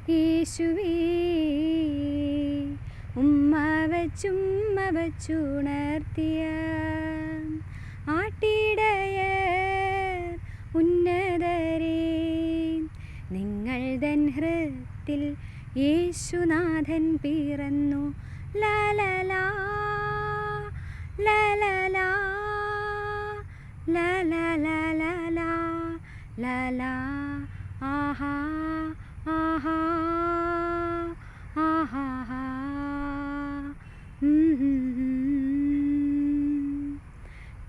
യേശുവേ ഉമ്മ വച്ചുണർത്തിയ ആട്ടിടയർ ഉന്നതരേ, നിങ്ങൾ തൻ ഹൃത്തിൽ യേശുനാഥൻ പിറന്നു. ലലലാ ലലലാ ലലലാ ലലാ ആഹാ ആഹാ ആഹാ.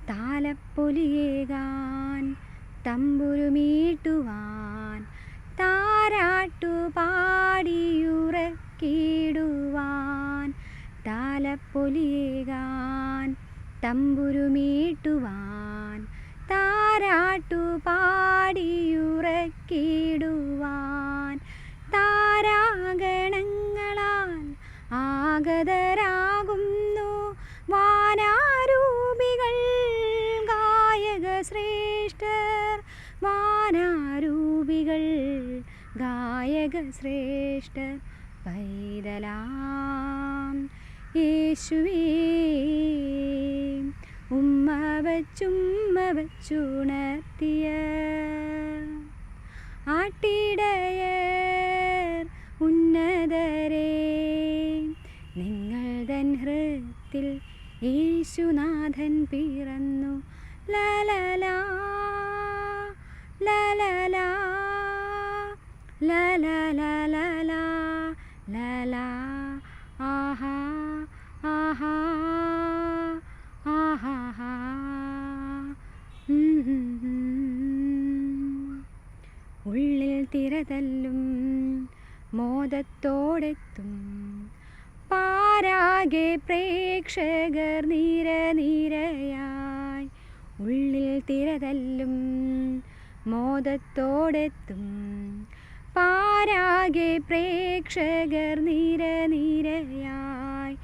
താലപ്പൊലിയേകാൻ തമ്പുരുമീട്ടുവാൻ താരാട്ടുപാടിയുറക്കിടുവാൻ, താലപ്പൊലിയേകാൻ തമ്പുരുമീട്ടുവാൻ താരാട്ടുപാടിയുറക്കിടുവാൻ, താരാഗണങ്ങളാൽ ആഗതരാകുന്നു വാനാരൂപികൾ ഗായക ശ്രേഷ്ഠർ, വാനാരൂപികൾ ഗായക ശ്രേഷ്ഠർ. പൈതലാം യേശുവേ ഉമ്മ വച്ചുണർത്തിയ ആട്ടിടയർ ഉന്നതരേ, നിങ്ങൾ തൻ ഹൃത്തിൽ യേശുനാഥൻ പിറന്നു. ലലലാ ലലലാ ലലലാ ലലാ ആഹാ ആഹാ ആഹാ. ഉള്ളിൽ തിരതല്ലും മോദത്തോടെത്തും പാരാകെ പ്രേക്ഷകർ നിരനിരയായി, ഉള്ളിൽ തിരതല്ലും മോദത്തോടെത്തും പാരാകെ പ്രേക്ഷകർ നിരനിരയായി,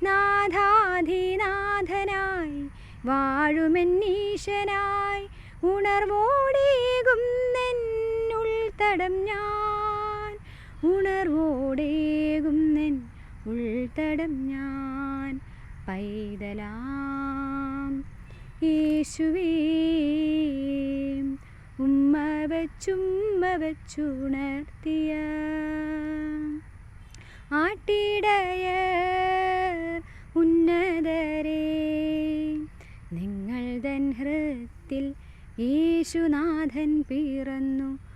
നാഥാധിനാഥനായി വാഴുമെന്നീശനായി ഉണർവോടേകുന്നെന്നുൾത്തടം ഞാൻ, ഉണർവോടേകുന്നെൻ ഉൾത്തടം ഞാൻ. പൈതലാം യേശുവേ ഉമ്മ വച്ചുണർത്തിയ ആട്ടിടയർ ഉന്നതരേ, നിങ്ങൾ തൻ ഹൃത്തിൽ യേശുനാഥൻ പിറന്നു.